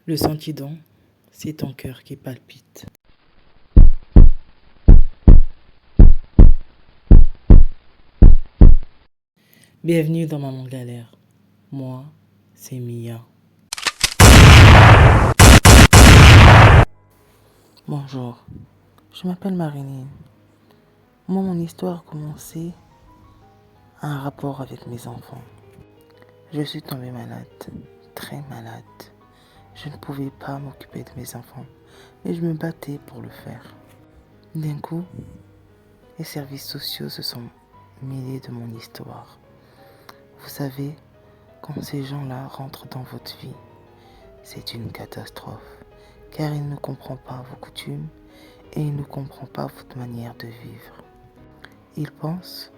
Le sentidon, c'est ton cœur qui palpite. Bienvenue dans Maman Galère. Moi, c'est Mia. Bonjour, je m'appelle Marilyn. Moi, mon histoire a commencé à un rapport avec mes enfants. Je suis tombée malade, très malade. Je ne pouvais pas m'occuper de mes enfants, mais je me battais pour le faire. D'un coup, les services sociaux se sont mêlés de mon histoire. Vous savez, quand ces gens-là rentrent dans votre vie, c'est une catastrophe, car ils ne comprennent pas vos coutumes et ils ne comprennent pas votre manière de vivre. Ils pensent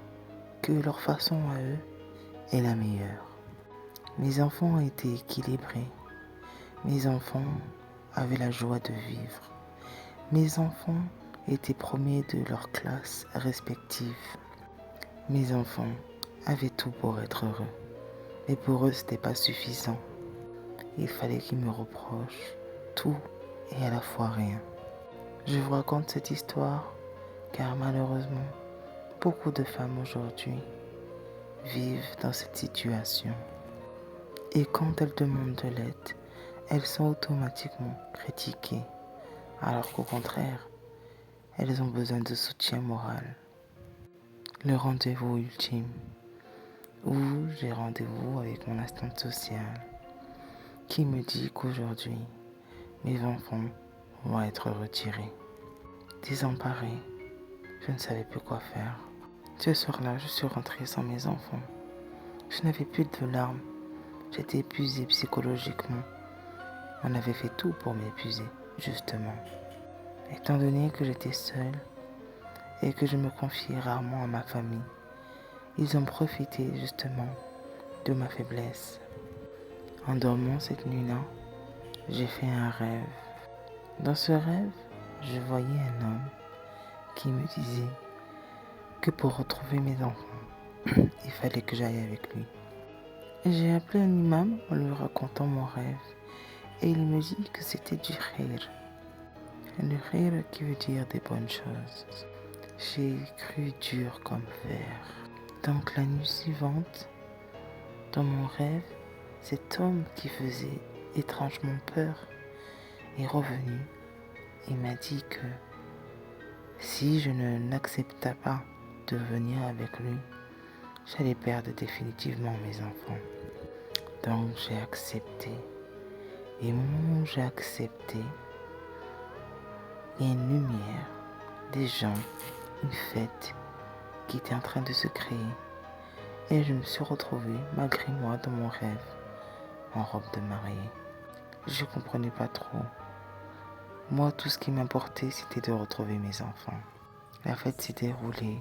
que leur façon à eux est la meilleure. Mes enfants ont été équilibrés. Mes enfants avaient la joie de vivre. Mes enfants étaient premiers de leur classe respective. Mes enfants avaient tout pour être heureux. Mais pour eux, ce n'était pas suffisant. Il fallait qu'ils me reprochent tout et à la fois rien. Je vous raconte cette histoire car malheureusement, beaucoup de femmes aujourd'hui vivent dans cette situation. Et quand elles demandent de l'aide, elles sont automatiquement critiquées, alors qu'au contraire, elles ont besoin de soutien moral. Le rendez-vous ultime, où j'ai rendez-vous avec mon assistante sociale, qui me dit qu'aujourd'hui, mes enfants vont être retirés. Désemparée, je ne savais plus quoi faire. Ce soir-là, je suis rentrée sans mes enfants. Je n'avais plus de larmes. J'étais épuisée psychologiquement. On avait fait tout pour m'épuiser, justement. Étant donné que j'étais seule et que je me confiais rarement à ma famille, ils ont profité justement de ma faiblesse. En dormant cette nuit-là, j'ai fait un rêve. Dans ce rêve, je voyais un homme qui me disait que pour retrouver mes enfants, il fallait que j'aille avec lui. J'ai appelé un imam en lui racontant mon rêve et il me dit que c'était du khayr. Le khayr qui veut dire des bonnes choses. J'ai cru dur comme fer. Donc la nuit suivante, dans mon rêve, cet homme qui faisait étrangement peur est revenu et m'a dit que si je n'acceptais pas de venir avec lui, j'allais perdre définitivement mes enfants. Donc j'ai accepté. Et au moment où j'ai accepté, il y a une lumière, des gens, une fête qui était en train de se créer. Et je me suis retrouvée, malgré moi, dans mon rêve, en robe de mariée. Je ne comprenais pas trop. Moi, tout ce qui m'importait, c'était de retrouver mes enfants. La fête s'est déroulée.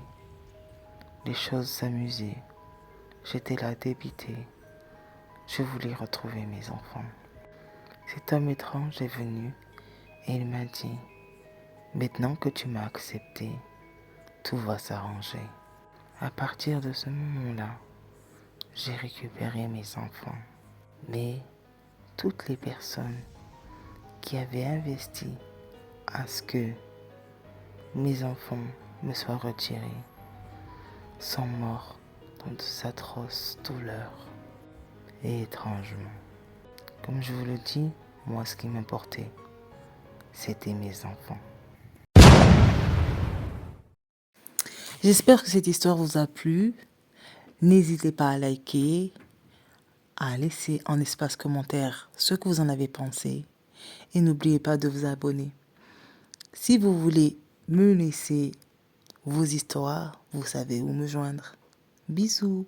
Les choses s'amusaient. J'étais là débitée. Je voulais retrouver mes enfants. Cet homme étrange est venu et il m'a dit « Maintenant que tu m'as accepté, tout va s'arranger. » À partir de ce moment-là, j'ai récupéré mes enfants. Mais toutes les personnes qui avaient investi à ce que mes enfants me soient retirés sont morts dans de atroces douleurs et étrangement. Comme je vous le dis, moi ce qui m'importait, c'était mes enfants. J'espère que cette histoire vous a plu. N'hésitez pas à liker, à laisser en espace commentaire ce que vous en avez pensé. Et n'oubliez pas de vous abonner. Si vous voulez me laisser vos histoires, vous savez où me joindre. Bisous.